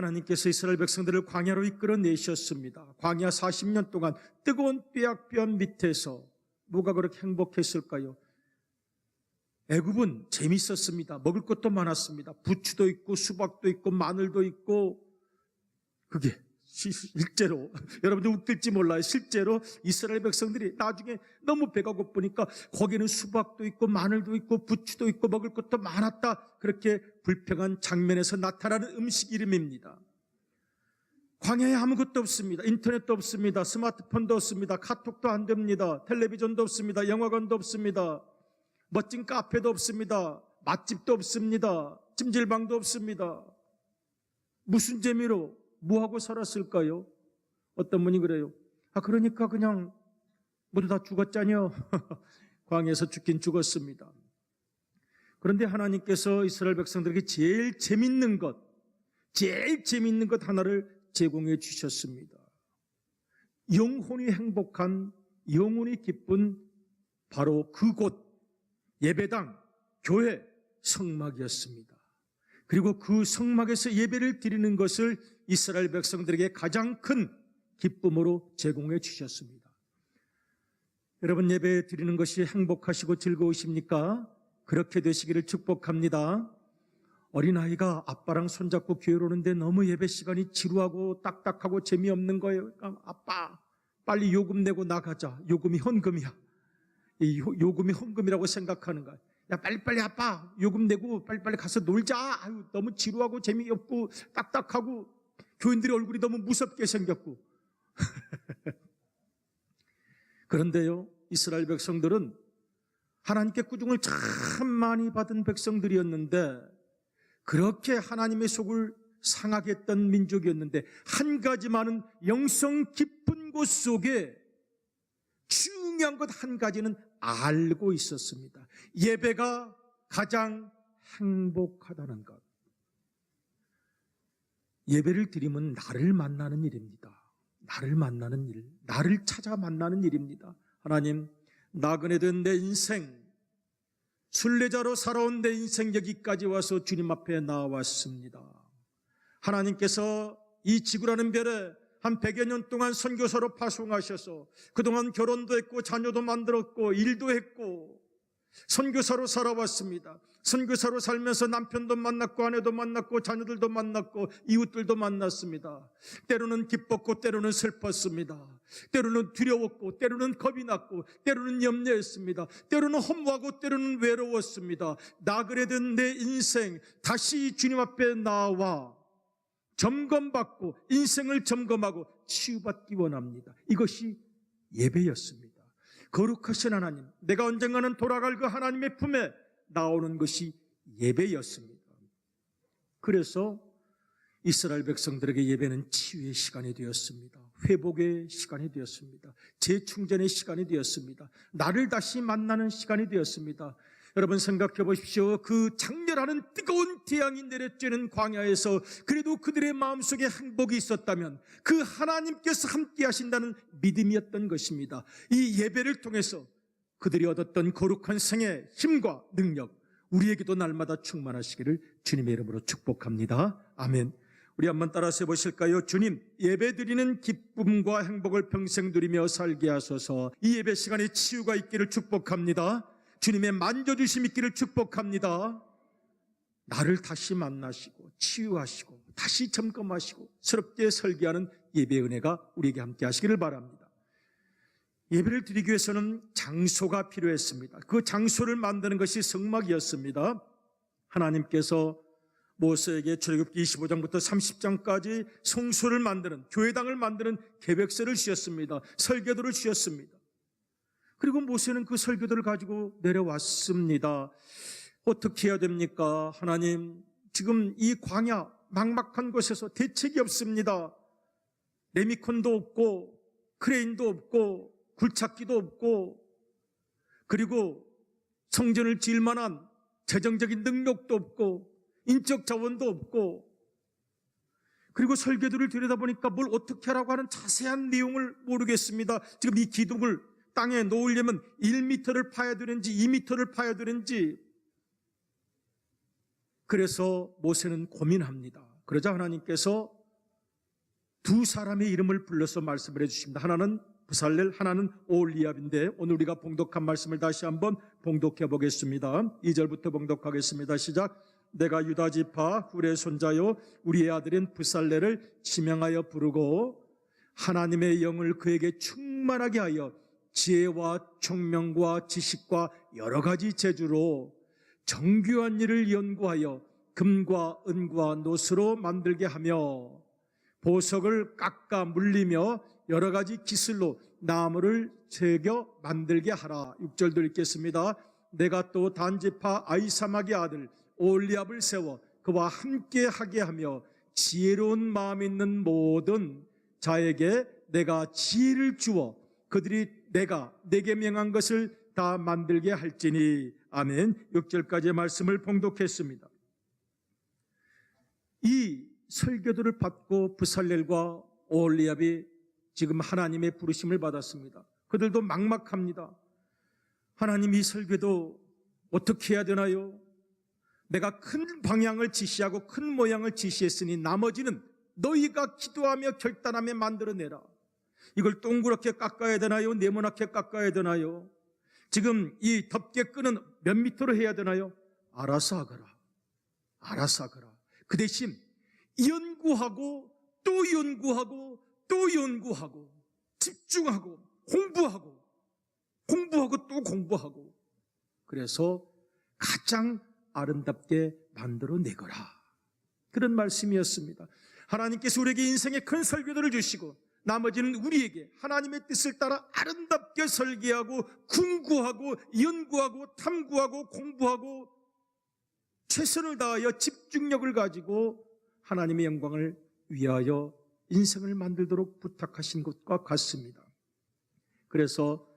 하나님께서 이스라엘 백성들을 광야로 이끌어내셨습니다. 광야 40년 동안 뜨거운 삐약삐약 밑에서 뭐가 그렇게 행복했을까요? 애굽은 재밌었습니다. 먹을 것도 많았습니다. 부추도 있고 수박도 있고 마늘도 있고, 그게 실제로 여러분들 웃길지 몰라요. 실제로 이스라엘 백성들이 나중에 너무 배가 고프니까 거기는 수박도 있고 마늘도 있고 부추도 있고 먹을 것도 많았다, 그렇게 불평한 장면에서 나타나는 음식 이름입니다. 광야에 아무것도 없습니다. 인터넷도 없습니다. 스마트폰도 없습니다. 카톡도 안 됩니다. 텔레비전도 없습니다. 영화관도 없습니다. 멋진 카페도 없습니다. 맛집도 없습니다. 찜질방도 없습니다. 무슨 재미로 뭐하고 살았을까요? 어떤 분이 그래요. 그러니까 그냥 모두 다 죽었잖여. 광야에서 죽긴 죽었습니다. 그런데 하나님께서 이스라엘 백성들에게 제일 재밌는 것 하나를 제공해 주셨습니다. 영혼이 행복한, 영혼이 기쁜 바로 그곳, 예배당, 교회, 성막이었습니다. 그리고 그 성막에서 예배를 드리는 것을 이스라엘 백성들에게 가장 큰 기쁨으로 제공해 주셨습니다. 여러분, 예배 드리는 것이 행복하시고 즐거우십니까? 그렇게 되시기를 축복합니다. 어린아이가 아빠랑 손잡고 교회로 오는데 너무 예배 시간이 지루하고 딱딱하고 재미없는 거예요. 그러니까 아빠, 빨리 요금 내고 나가자. 요금이 헌금이야. 이 요금이 헌금이라고 생각하는 거야. 야, 빨리빨리 아빠 요금 내고 빨리빨리 가서 놀자. 아유, 너무 지루하고 재미없고 딱딱하고 교인들의 얼굴이 너무 무섭게 생겼고. 그런데요, 이스라엘 백성들은 하나님께 꾸중을 참 많이 받은 백성들이었는데, 그렇게 하나님의 속을 상하게 했던 민족이었는데, 한 가지만은 영성 깊은 곳 속에 중요한 것 한 가지는 알고 있었습니다. 예배가 가장 행복하다는 것. 예배를 드리면 나를 만나는 일입니다. 나를 만나는 일, 나를 찾아 만나는 일입니다. 하나님, 나그네 된 내 인생, 순례자로 살아온 내 인생, 여기까지 와서 주님 앞에 나왔습니다. 하나님께서 이 지구라는 별에 한 100여 년 동안 선교사로 파송하셔서 그동안 결혼도 했고 자녀도 만들었고 일도 했고 선교사로 살아왔습니다. 선교사로 살면서 남편도 만났고 아내도 만났고 자녀들도 만났고 이웃들도 만났습니다. 때로는 기뻤고 때로는 슬펐습니다. 때로는 두려웠고 때로는 겁이 났고 때로는 염려했습니다. 때로는 허무하고 때로는 외로웠습니다. 나그네 된 내 인생, 다시 주님 앞에 나와 점검받고 인생을 점검하고 치유받기 원합니다. 이것이 예배였습니다. 거룩하신 하나님, 내가 언젠가는 돌아갈 그 하나님의 품에 나오는 것이 예배였습니다. 그래서 이스라엘 백성들에게 예배는 치유의 시간이 되었습니다. 회복의 시간이 되었습니다. 재충전의 시간이 되었습니다. 나를 다시 만나는 시간이 되었습니다. 여러분, 생각해 보십시오. 그 장렬하는 뜨거운 태양이 내려쬐는 광야에서 그래도 그들의 마음속에 행복이 있었다면 그 하나님께서 함께 하신다는 믿음이었던 것입니다. 이 예배를 통해서 그들이 얻었던 거룩한 생의 힘과 능력, 우리에게도 날마다 충만하시기를 주님의 이름으로 축복합니다. 아멘. 우리 한번 따라서 해보실까요? 주님, 예배드리는 기쁨과 행복을 평생 누리며 살게 하소서. 이 예배 시간에 치유가 있기를 축복합니다. 주님의 만져주심 있기를 축복합니다. 나를 다시 만나시고 치유하시고 다시 점검하시고 새롭게 설계하는 예배의 은혜가 우리에게 함께 하시기를 바랍니다. 예배를 드리기 위해서는 장소가 필요했습니다. 그 장소를 만드는 것이 성막이었습니다. 하나님께서 모세에게 출애굽기 25장부터 30장까지 성소를 만드는, 교회당을 만드는 계획서를 주셨습니다. 설계도를 주셨습니다. 그리고 모세는 그 설교들을 가지고 내려왔습니다. 어떻게 해야 됩니까? 하나님, 지금 이 광야 막막한 곳에서 대책이 없습니다. 레미콘도 없고 크레인도 없고 굴착기도 없고, 그리고 성전을 지을 만한 재정적인 능력도 없고 인적 자원도 없고, 그리고 설교들을 들여다보니까 뭘 어떻게 하라고 하는 자세한 내용을 모르겠습니다. 지금 이 기둥을 땅에 놓으려면 1m를 파야 되는지 2m를 파야 되는지. 그래서 모세는 고민합니다. 그러자 하나님께서 두 사람의 이름을 불러서 말씀을 해주십니다. 하나는 부살렐, 하나는 오홀리압인데 오늘 우리가 봉독한 말씀을 다시 한번 봉독해 보겠습니다. 2절부터 봉독하겠습니다. 시작. 내가 유다 지파 훌의 손자요 우리의 아들인 부살렐을 지명하여 부르고 하나님의 영을 그에게 충만하게 하여 지혜와 총명과 지식과 여러 가지 재주로 정교한 일을 연구하여 금과 은과 노스로 만들게 하며 보석을 깎아 물리며 여러 가지 기술로 나무를 새겨 만들게 하라. 6절도 읽겠습니다. 내가 또 단지파 아히사막의 아들 오홀리압을 세워 그와 함께 하게 하며 지혜로운 마음 있는 모든 자에게 내가 지혜를 주어 그들이 내가 내게 명한 것을 다 만들게 할지니. 아멘. 6절까지의 말씀을 봉독했습니다. 이 설교들을 받고 부살렐과 오홀리압이 지금 하나님의 부르심을 받았습니다. 그들도 막막합니다. 하나님, 이 설교도 어떻게 해야 되나요? 내가 큰 방향을 지시하고 큰 모양을 지시했으니 나머지는 너희가 기도하며 결단하며 만들어내라. 이걸 동그랗게 깎아야 되나요? 네모나게 깎아야 되나요? 지금 이 덮개 끈은 몇 미터로 해야 되나요? 알아서 하거라. 알아서 하거라. 그 대신 연구하고 또 연구하고 또 연구하고 집중하고 공부하고 또 공부하고 그래서 가장 아름답게 만들어내거라. 그런 말씀이었습니다. 하나님께서 우리에게 인생의 큰 설교들을 주시고 나머지는 우리에게 하나님의 뜻을 따라 아름답게 설계하고 궁구하고 연구하고 탐구하고 공부하고 최선을 다하여 집중력을 가지고 하나님의 영광을 위하여 인생을 만들도록 부탁하신 것과 같습니다. 그래서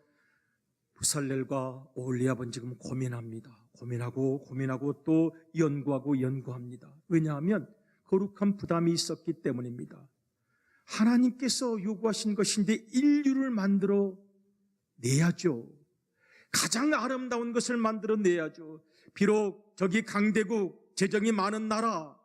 부살렐과 오홀리압은 지금 고민합니다. 고민하고 또 연구합니다. 왜냐하면 거룩한 부담이 있었기 때문입니다. 하나님께서 요구하신 것인데 인류를 만들어 내야죠. 가장 아름다운 것을 만들어 내야죠. 비록 저기 강대국, 재정이 많은 나라,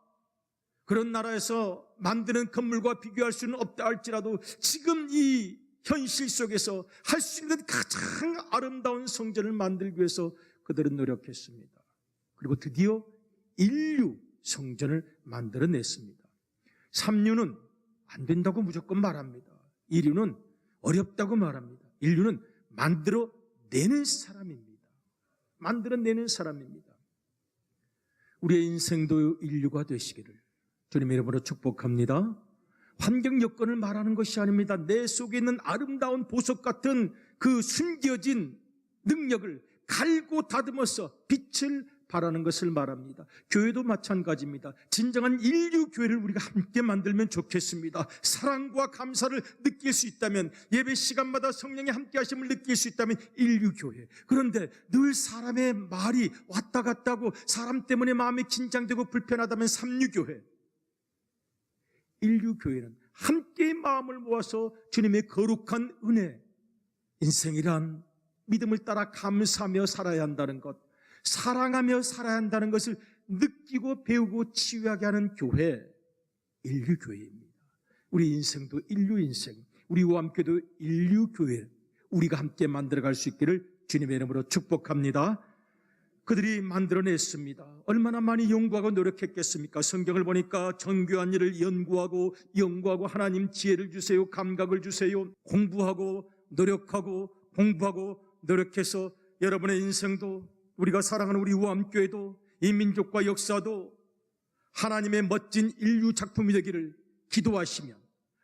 그런 나라에서 만드는 건물과 비교할 수는 없다 할지라도 지금 이 현실 속에서 할 수 있는 가장 아름다운 성전을 만들기 위해서 그들은 노력했습니다. 그리고 드디어 인류 성전을 만들어냈습니다. 3류는 안 된다고 무조건 말합니다. 2류는 어렵다고 말합니다. 1류는 만들어내는 사람입니다. 만들어내는 사람입니다. 우리의 인생도 인류가 되시기를 주님의 이름으로 축복합니다. 환경 여건을 말하는 것이 아닙니다. 내 속에 있는 아름다운 보석 같은 그 숨겨진 능력을 갈고 다듬어서 빛을 발하는 것을 말합니다. 교회도 마찬가지입니다. 진정한 인류 교회를 우리가 함께 만들면 좋겠습니다. 사랑과 감사를 느낄 수 있다면, 예배 시간마다 성령의 함께 하심을 느낄 수 있다면 인류 교회. 그런데 늘 사람의 말이 왔다 갔다 하고 사람 때문에 마음이 긴장되고 불편하다면 3류 교회. 인류 교회는 함께 마음을 모아서 주님의 거룩한 은혜, 인생이란 믿음을 따라 감사하며 살아야 한다는 것, 사랑하며 살아야 한다는 것을 느끼고 배우고 치유하게 하는 교회, 인류교회입니다. 우리 인생도 인류인생, 우리와 함께도 인류교회, 우리가 함께 만들어갈 수 있기를 주님의 이름으로 축복합니다. 그들이 만들어냈습니다. 얼마나 많이 연구하고 노력했겠습니까? 성경을 보니까 정교한 일을 연구하고 하나님 지혜를 주세요, 감각을 주세요, 공부하고 노력하고 공부하고 노력해서 여러분의 인생도, 우리가 사랑하는 우리 우암교회도, 이 민족과 역사도 하나님의 멋진 인류 작품이 되기를 기도하시면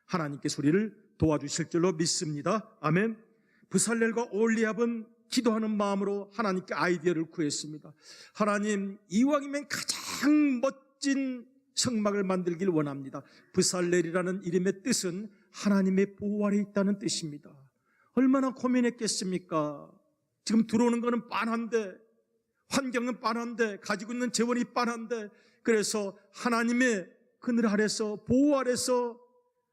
하나님께서 우리를 도와주실 줄로 믿습니다. 아멘. 부살렐과 오홀리압은 기도하는 마음으로 하나님께 아이디어를 구했습니다. 하나님, 이왕이면 가장 멋진 성막을 만들길 원합니다. 부살렐이라는 이름의 뜻은 하나님의 보호 아래 있다는 뜻입니다. 얼마나 고민했겠습니까? 지금 들어오는 거는 빤한데, 환경은 빤한데, 가지고 있는 재원이 빤한데, 그래서 하나님의 그늘 아래서, 보호 아래서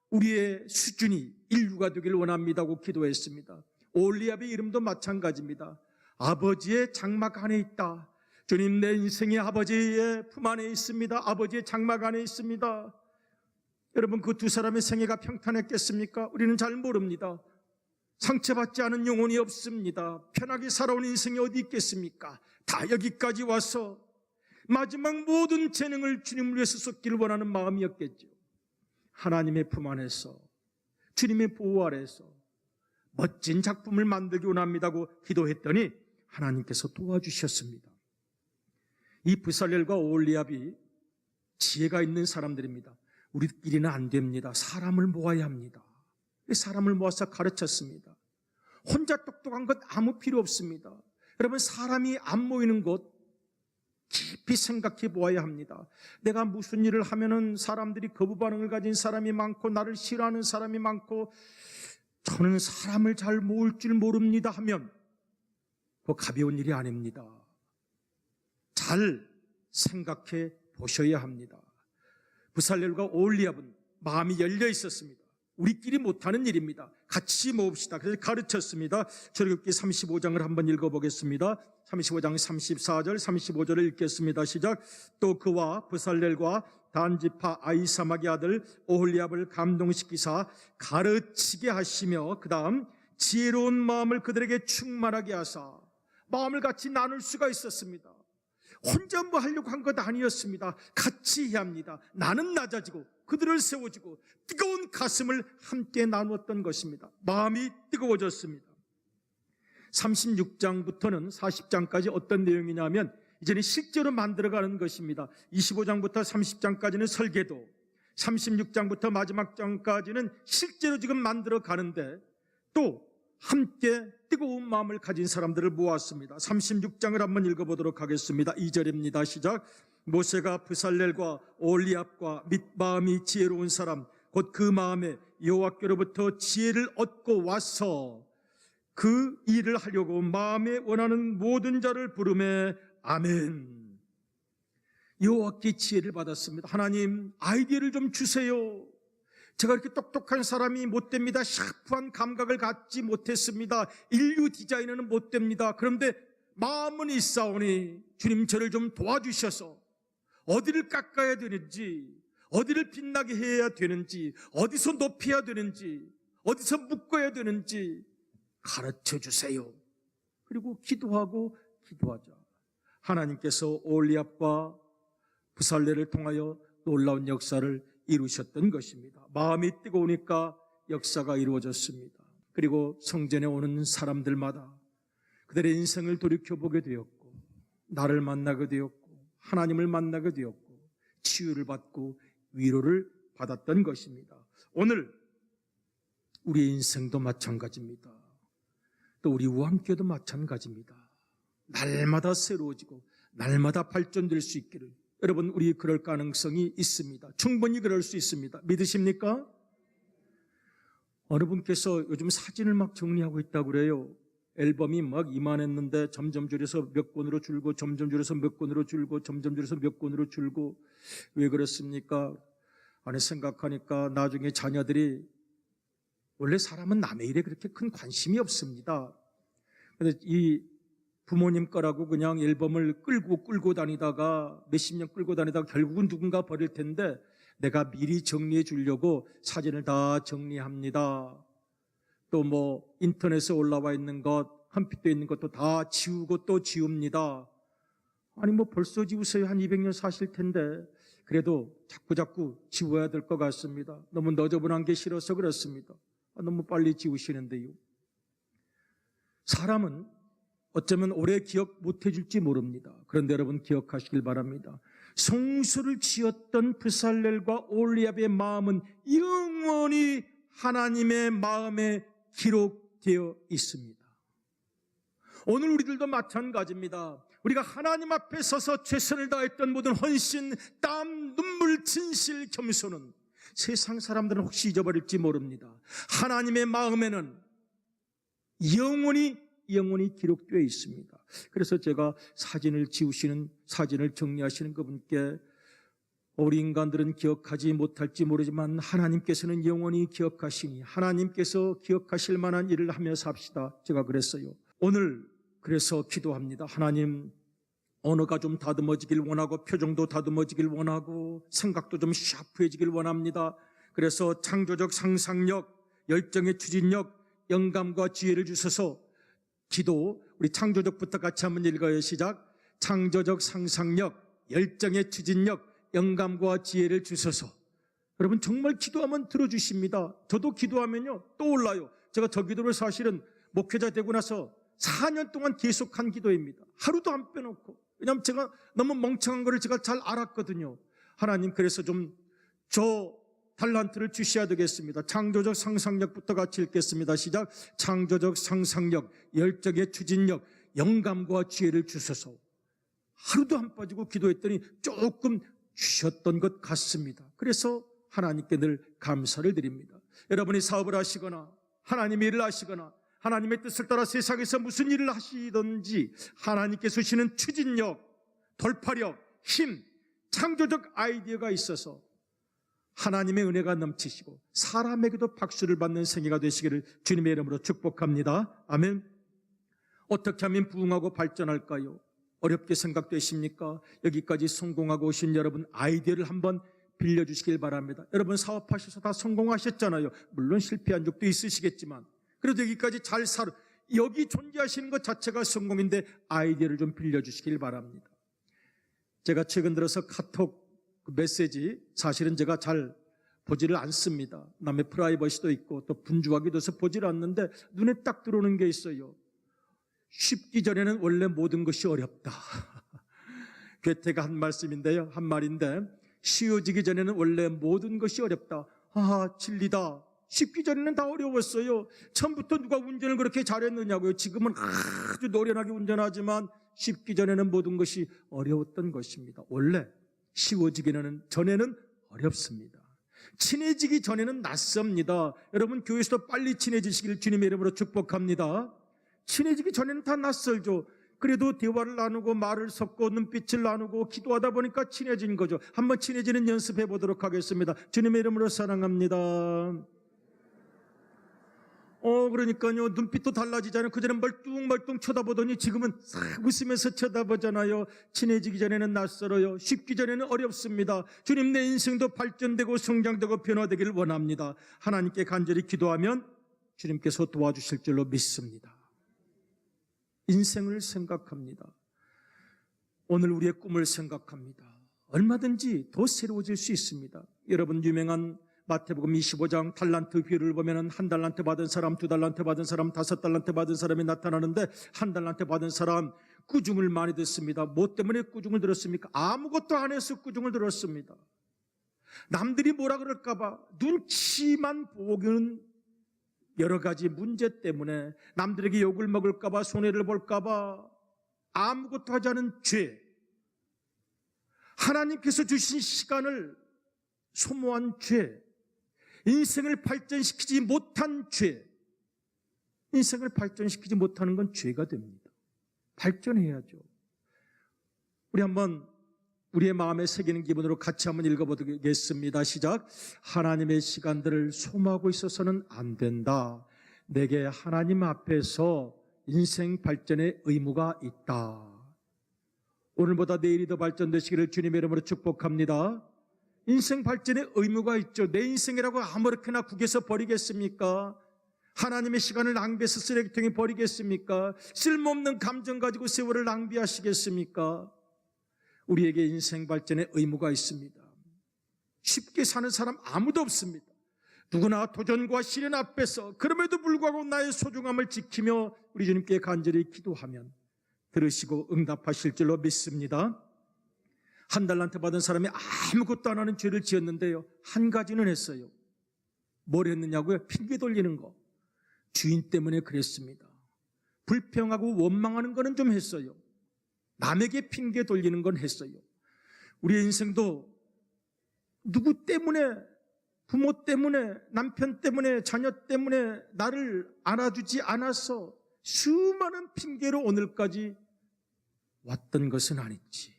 우리의 수준이 인류가 되길 원합니다고 기도했습니다. 오홀리압의 이름도 마찬가지입니다. 아버지의 장막 안에 있다. 주님, 내 인생이 아버지의 품 안에 있습니다. 아버지의 장막 안에 있습니다. 여러분, 그 두 사람의 생애가 평탄했겠습니까? 우리는 잘 모릅니다. 상처받지 않은 영혼이 없습니다. 편하게 살아온 인생이 어디 있겠습니까? 다 여기까지 와서 마지막 모든 재능을 주님을 위해서 쏟기를 원하는 마음이었겠죠. 하나님의 품 안에서, 주님의 보호 아래에서 멋진 작품을 만들기 원합니다고 기도했더니 하나님께서 도와주셨습니다. 이 브살렐과 오홀리압이 지혜가 있는 사람들입니다. 우리끼리는 안 됩니다. 사람을 모아야 합니다. 사람을 모아서 가르쳤습니다. 혼자 똑똑한 것 아무 필요 없습니다. 여러분, 사람이 안 모이는 곳 깊이 생각해 보아야 합니다. 내가 무슨 일을 하면은 사람들이 거부 반응을 가진 사람이 많고 나를 싫어하는 사람이 많고 저는 사람을 잘 모을 줄 모릅니다 하면 그 가벼운 일이 아닙니다. 잘 생각해 보셔야 합니다. 브살렐과 오홀리압은 마음이 열려 있었습니다. 우리끼리 못하는 일입니다. 같이 모읍시다. 그래서 가르쳤습니다. 출애굽기 35장을 한번 읽어보겠습니다. 35장 34절 35절을 읽겠습니다. 시작. 또 그와 브살렐과 단지파 아히사막의 아들 오홀리압을 감동시키사 가르치게 하시며 그 다음 지혜로운 마음을 그들에게 충만하게 하사, 마음을 같이 나눌 수가 있었습니다. 혼자 뭐 하려고 한 것 아니었습니다. 같이 해야 합니다. 나는 낮아지고 그들을 세워주고 뜨거운 가슴을 함께 나누었던 것입니다. 마음이 뜨거워졌습니다. 36장부터는 40장까지 어떤 내용이냐면 이제는 실제로 만들어가는 것입니다. 25장부터 30장까지는 설계도, 36장부터 마지막 장까지는 실제로 지금 만들어가는데 또 함께 뜨거운 마음을 가진 사람들을 모았습니다. 36장을 한번 읽어보도록 하겠습니다. 2절입니다. 시작. 모세가 브살렐과 오홀리압과 및 마음이 지혜로운 사람 곧 그 마음에 여호와께로부터 지혜를 얻고 와서 그 일을 하려고 마음에 원하는 모든 자를 부르매 아멘. 여호와께 지혜를 받았습니다. 하나님, 아이디어를 좀 주세요. 제가 이렇게 똑똑한 사람이 못 됩니다. 샤프한 감각을 갖지 못했습니다. 인류 디자이너는 못 됩니다. 그런데 마음은 있사오니 주님 저를 좀 도와주셔서 어디를 깎아야 되는지, 어디를 빛나게 해야 되는지, 어디서 높여야 되는지, 어디서 묶어야 되는지 가르쳐 주세요. 그리고 기도하고 기도하자. 하나님께서 오홀리압과 브살렐을 통하여 놀라운 역사를 이루셨던 것입니다. 마음이 뜨거우니까 역사가 이루어졌습니다. 그리고 성전에 오는 사람들마다 그들의 인생을 돌이켜보게 되었고, 나를 만나게 되었고, 하나님을 만나게 되었고, 치유를 받고 위로를 받았던 것입니다. 오늘 우리의 인생도 마찬가지입니다. 또 우리 우함교도 마찬가지입니다. 날마다 새로워지고 날마다 발전될 수 있기를, 여러분, 우리 그럴 가능성이 있습니다. 충분히 그럴 수 있습니다. 믿으십니까? 어느 분께서 요즘 사진을 막 정리하고 있다고 그래요. 앨범이 막 이만했는데 점점 줄여서 몇 권으로 줄고, 점점 줄여서 몇 권으로 줄고, 점점 줄여서 몇 권으로 줄고. 왜 그렇습니까? 아니, 생각하니까 나중에 자녀들이, 원래 사람은 남의 일에 그렇게 큰 관심이 없습니다. 근데 이 부모님 거라고 그냥 앨범을 끌고 다니다가 몇십 년 끌고 다니다가 결국은 누군가 버릴 텐데 내가 미리 정리해 주려고 사진을 다 정리합니다. 또 뭐 인터넷에 올라와 있는 것, 컴퓨터에 있는 것도 다 지우고 또 지웁니다. 아니 뭐 벌써 지우세요. 한 200년 사실 텐데. 그래도 자꾸 지워야 될 것 같습니다. 너무 너저분한 게 싫어서 그렇습니다. 너무 빨리 지우시는데요. 사람은 어쩌면 오래 기억 못 해줄지 모릅니다. 그런데 여러분 기억하시길 바랍니다. 성소를 지었던 브살렐과 오홀리압의 마음은 영원히 하나님의 마음에 기록되어 있습니다. 오늘 우리들도 마찬가지입니다. 우리가 하나님 앞에 서서 최선을 다했던 모든 헌신, 땀, 눈물, 진실, 겸손은 세상 사람들은 혹시 잊어버릴지 모릅니다. 하나님의 마음에는 영원히 기록되어 있습니다. 그래서 제가 사진을 지우시는, 사진을 정리하시는 그분께 우리 인간들은 기억하지 못할지 모르지만 하나님께서는 영원히 기억하시니 하나님께서 기억하실 만한 일을 하며 삽시다. 제가 그랬어요. 오늘 그래서 기도합니다. 하나님, 언어가 좀 다듬어지길 원하고 표정도 다듬어지길 원하고 생각도 좀 샤프해지길 원합니다. 그래서 창조적 상상력, 열정의 추진력, 영감과 지혜를 주셔서 기도, 우리 창조적부터 같이 한번 읽어요. 시작. 창조적 상상력, 열정의 추진력, 영감과 지혜를 주셔서. 여러분 정말 기도하면 들어주십니다. 저도 기도하면요 떠올라요. 제가 저 기도를 사실은 목회자 되고 나서 4년 동안 계속한 기도입니다. 하루도 안 빼놓고. 왜냐하면 제가 너무 멍청한 거를 제가 잘 알았거든요. 하나님, 그래서 좀 저 달란트를 주셔야 되겠습니다. 창조적 상상력부터 같이 읽겠습니다. 시작. 창조적 상상력, 열정의 추진력, 영감과 지혜를 주셔서. 하루도 안 빠지고 기도했더니 조금 주셨던 것 같습니다. 그래서 하나님께 늘 감사를 드립니다. 여러분이 사업을 하시거나 하나님의 일을 하시거나 하나님의 뜻을 따라 세상에서 무슨 일을 하시든지 하나님께서 주시는 추진력, 돌파력, 힘, 창조적 아이디어가 있어서 하나님의 은혜가 넘치시고 사람에게도 박수를 받는 생애가 되시기를 주님의 이름으로 축복합니다. 아멘. 어떻게 하면 부흥하고 발전할까요? 어렵게 생각되십니까? 여기까지 성공하고 오신 여러분 아이디어를 한번 빌려주시길 바랍니다. 여러분 사업하셔서 다 성공하셨잖아요. 물론 실패한 적도 있으시겠지만 그래도 여기까지 잘 여기 존재하시는 것 자체가 성공인데 아이디어를 좀 빌려주시길 바랍니다. 제가 최근 들어서 카톡 메시지 사실은 제가 잘 보지를 않습니다. 남의 프라이버시도 있고 또 분주하기도 해서 보지를 않는데 눈에 딱 들어오는 게 있어요. 쉽기 전에는 원래 모든 것이 어렵다. 괴테가 한 말씀인데요. 한 말인데 쉬워지기 전에는 원래 모든 것이 어렵다. 아, 진리다. 쉽기 전에는 다 어려웠어요. 처음부터 누가 운전을 그렇게 잘했느냐고요. 지금은 아주 노련하게 운전하지만 쉽기 전에는 모든 것이 어려웠던 것입니다. 원래 쉬워지기 전에는 어렵습니다. 친해지기 전에는 낯섭니다. 여러분 교회에서도 빨리 친해지시기를 주님의 이름으로 축복합니다. 친해지기 전에는 다 낯설죠. 그래도 대화를 나누고 말을 섞고 눈빛을 나누고 기도하다 보니까 친해진 거죠. 한번 친해지는 연습해 보도록 하겠습니다. 주님의 이름으로 사랑합니다. 그러니까요 눈빛도 달라지잖아요. 그전엔 멀뚱멀뚱 쳐다보더니 지금은 싹 웃으면서 쳐다보잖아요. 친해지기 전에는 낯설어요. 쉽기 전에는 어렵습니다. 주님, 내 인생도 발전되고 성장되고 변화되기를 원합니다. 하나님께 간절히 기도하면 주님께서 도와주실 줄로 믿습니다. 인생을 생각합니다. 오늘 우리의 꿈을 생각합니다. 얼마든지 더 새로워질 수 있습니다. 여러분 유명한 마태복음 25장 달란트 비유를 보면 한 달란트 받은 사람, 두 달란트 받은 사람, 5달란트 받은 사람이 나타나는데 한 달란트 받은 사람 꾸중을 많이 듣습니다. 뭐 때문에 꾸중을 들었습니까? 아무것도 안 해서 꾸중을 들었습니다. 남들이 뭐라 그럴까 봐 눈치만 보고는 여러 가지 문제 때문에 남들에게 욕을 먹을까 봐 손해를 볼까 봐 아무것도 하지 않은 죄, 하나님께서 주신 시간을 소모한 죄, 인생을 발전시키지 못한 죄. 인생을 발전시키지 못하는 건 죄가 됩니다. 발전해야죠. 우리 한번 우리의 마음에 새기는 기분으로 같이 한번 읽어보겠습니다. 시작. 하나님의 시간들을 소모하고 있어서는 안 된다. 내게 하나님 앞에서 인생 발전의 의무가 있다. 오늘보다 내일이 더 발전되시기를 주님의 이름으로 축복합니다. 인생 발전의 의무가 있죠. 내 인생이라고 아무렇게나 구겨서 버리겠습니까? 하나님의 시간을 낭비해서 쓰레기통에 버리겠습니까? 쓸모없는 감정 가지고 세월을 낭비하시겠습니까? 우리에게 인생 발전의 의무가 있습니다. 쉽게 사는 사람 아무도 없습니다. 누구나 도전과 시련 앞에서 그럼에도 불구하고 나의 소중함을 지키며 우리 주님께 간절히 기도하면 들으시고 응답하실 줄로 믿습니다. 한 달란트 받은 사람이 아무것도 안 하는 죄를 지었는데요, 한 가지는 했어요. 뭘 했느냐고요? 핑계 돌리는 거. 주인 때문에 그랬습니다. 불평하고 원망하는 거는 좀 했어요. 남에게 핑계 돌리는 건 했어요. 우리의 인생도 누구 때문에, 부모 때문에, 남편 때문에, 자녀 때문에 나를 안아주지 않아서 수많은 핑계로 오늘까지 왔던 것은 아닌지,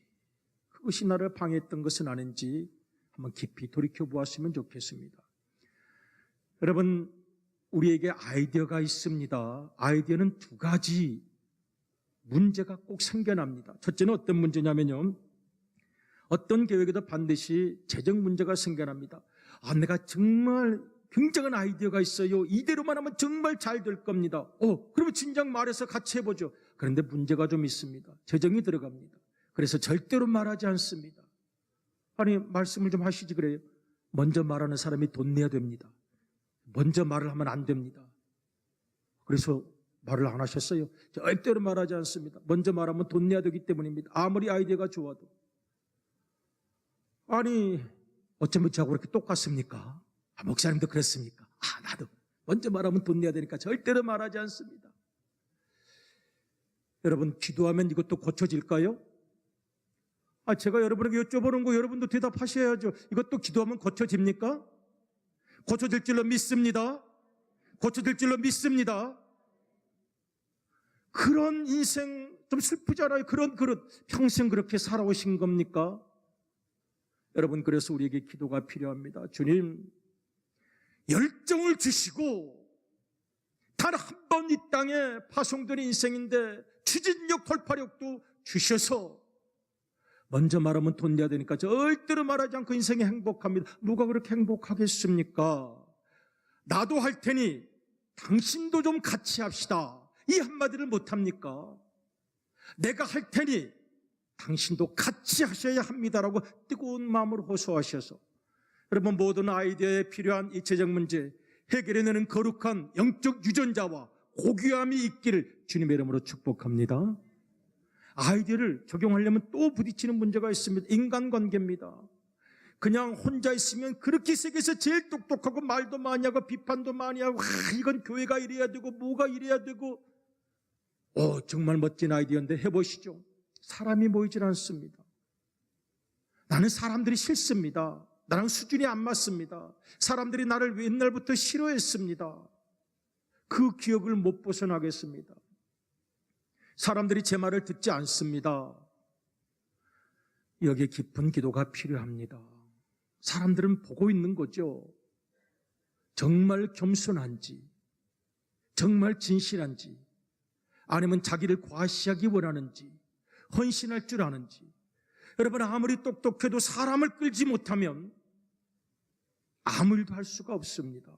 그것이 나를 방해했던 것은 아닌지 한번 깊이 돌이켜보았으면 좋겠습니다. 여러분, 우리에게 아이디어가 있습니다. 아이디어는 두 가지 문제가 꼭 생겨납니다. 첫째는 어떤 문제냐면요, 어떤 계획에도 반드시 재정 문제가 생겨납니다. 내가 정말 굉장한 아이디어가 있어요. 이대로만 하면 정말 잘 될 겁니다. 그러면 진작 말해서 같이 해보죠. 그런데 문제가 좀 있습니다. 재정이 들어갑니다. 그래서 절대로 말하지 않습니다. 아니, 말씀을 좀 하시지 그래요. 먼저 말하는 사람이 돈 내야 됩니다. 먼저 말을 하면 안 됩니다. 그래서 말을 안 하셨어요. 절대로 말하지 않습니다. 먼저 말하면 돈 내야 되기 때문입니다. 아무리 아이디어가 좋아도. 아니, 어쩌면 저하고 그렇게 똑같습니까? 목사님도 그렇습니까? 나도 먼저 말하면 돈 내야 되니까 절대로 말하지 않습니다. 여러분, 기도하면 이것도 고쳐질까요? 제가 여러분에게 여쭤보는 거 여러분도 대답하셔야죠. 이것도 기도하면 고쳐집니까? 고쳐질 줄로 믿습니다. 고쳐질 줄로 믿습니다. 그런 인생 좀 슬프잖아요. 그런 평생 그렇게 살아오신 겁니까? 여러분, 그래서 우리에게 기도가 필요합니다. 주님, 열정을 주시고 단 한 번 이 땅에 파송된 인생인데 추진력, 돌파력도 주셔서 먼저 말하면 돈 내야 되니까 절대로 말하지 않고 인생이 행복합니다. 누가 그렇게 행복하겠습니까? 나도 할 테니 당신도 좀 같이 합시다. 이 한마디를 못합니까? 내가 할 테니 당신도 같이 하셔야 합니다라고 뜨거운 마음으로 호소하셔서 여러분, 모든 아이디어에 필요한 이체적 문제 해결해내는 거룩한 영적 유전자와 고귀함이 있기를 주님의 이름으로 축복합니다. 아이디어를 적용하려면 또 부딪히는 문제가 있습니다. 인간관계입니다. 그냥 혼자 있으면 그렇게 세계에서 제일 똑똑하고 말도 많이 하고 비판도 많이 하고 이건 교회가 이래야 되고 뭐가 이래야 되고 정말 멋진 아이디어인데 해보시죠. 사람이 모이질 않습니다. 나는 사람들이 싫습니다. 나랑 수준이 안 맞습니다. 사람들이 나를 옛날부터 싫어했습니다. 그 기억을 못 벗어나겠습니다. 사람들이 제 말을 듣지 않습니다. 여기에 깊은 기도가 필요합니다. 사람들은 보고 있는 거죠. 정말 겸손한지, 정말 진실한지, 아니면 자기를 과시하기 원하는지, 헌신할 줄 아는지. 여러분, 아무리 똑똑해도 사람을 끌지 못하면 아무 일도 할 수가 없습니다.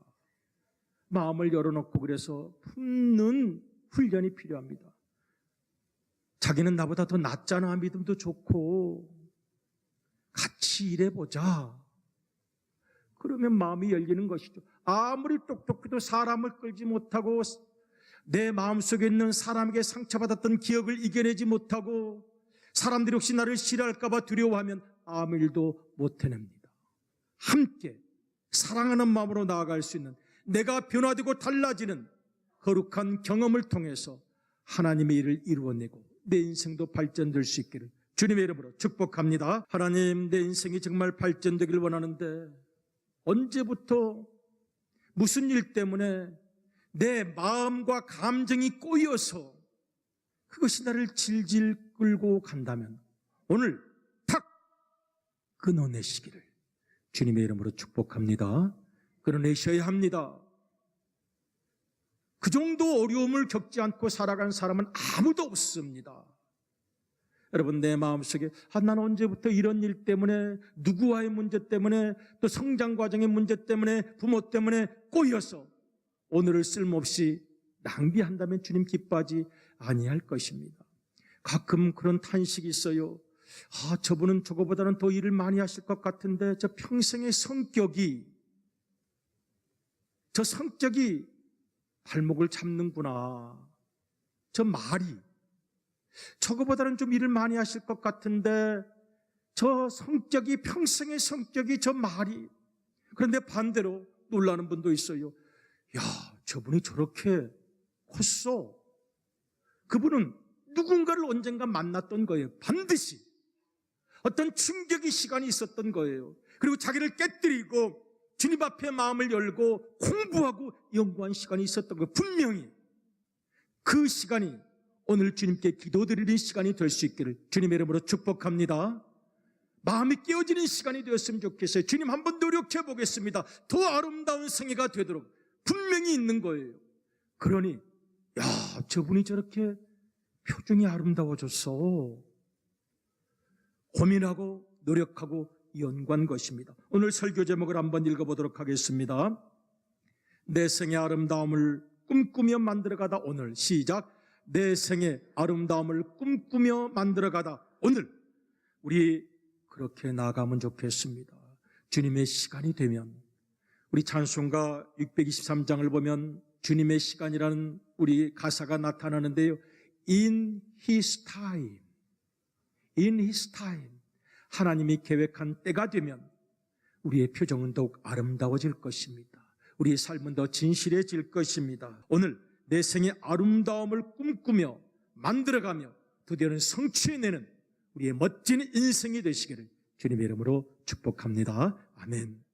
마음을 열어놓고 그래서 품는 훈련이 필요합니다. 자기는 나보다 더 낫잖아 믿음도 좋고 같이 일해보자. 그러면 마음이 열리는 것이죠. 아무리 똑똑해도 사람을 끌지 못하고 내 마음속에 있는 사람에게 상처받았던 기억을 이겨내지 못하고 사람들이 혹시 나를 싫어할까 봐 두려워하면 아무 일도 못 해냅니다. 함께 사랑하는 마음으로 나아갈 수 있는, 내가 변화되고 달라지는 거룩한 경험을 통해서 하나님의 일을 이루어내고 내 인생도 발전될 수 있기를 주님의 이름으로 축복합니다. 하나님, 내 인생이 정말 발전되길 원하는데 언제부터 무슨 일 때문에 내 마음과 감정이 꼬여서 그것이 나를 질질 끌고 간다면 오늘 탁 끊어내시기를 주님의 이름으로 축복합니다. 끊어내셔야 합니다. 그 정도 어려움을 겪지 않고 살아간 사람은 아무도 없습니다. 여러분, 내 마음속에 나는 언제부터 이런 일 때문에, 누구와의 문제 때문에, 또 성장 과정의 문제 때문에, 부모 때문에 꼬여서 오늘을 쓸모없이 낭비한다면 주님 기뻐하지 아니할 것입니다. 가끔 그런 탄식이 있어요. 저분은 저거보다는 더 일을 많이 하실 것 같은데 저 평생의 성격이, 저 성격이 발목을 잡는구나. 저 말이 저거보다는 좀 일을 많이 하실 것 같은데 저 성격이, 평생의 성격이, 저 말이. 그런데 반대로 놀라는 분도 있어요. 저분이 저렇게 컸어. 그분은 누군가를 언젠가 만났던 거예요. 반드시 어떤 충격의 시간이 있었던 거예요. 그리고 자기를 깨뜨리고 주님 앞에 마음을 열고 공부하고 연구한 시간이 있었던 거예요. 분명히 그 시간이 오늘 주님께 기도드리는 시간이 될 수 있기를 주님의 이름으로 축복합니다. 마음이 깨어지는 시간이 되었으면 좋겠어요. 주님, 한번 노력해 보겠습니다. 더 아름다운 생애가 되도록 분명히 있는 거예요. 그러니 저분이 저렇게 표정이 아름다워졌어. 고민하고 노력하고 연관 것입니다. 오늘 설교 제목을 한번 읽어보도록 하겠습니다. 내 생의 아름다움을 꿈꾸며 만들어가다 오늘. 시작. 내 생의 아름다움을 꿈꾸며 만들어가다 오늘. 우리 그렇게 나가면 좋겠습니다. 주님의 시간이 되면, 우리 찬송가 623장을 보면 주님의 시간이라는 우리 가사가 나타나는데요. In His time, in His time. 하나님이 계획한 때가 되면 우리의 표정은 더욱 아름다워질 것입니다. 우리의 삶은 더 진실해질 것입니다. 오늘 내 생의 아름다움을 꿈꾸며 만들어가며 드디어는 성취해내는 우리의 멋진 인생이 되시기를 주님의 이름으로 축복합니다. 아멘.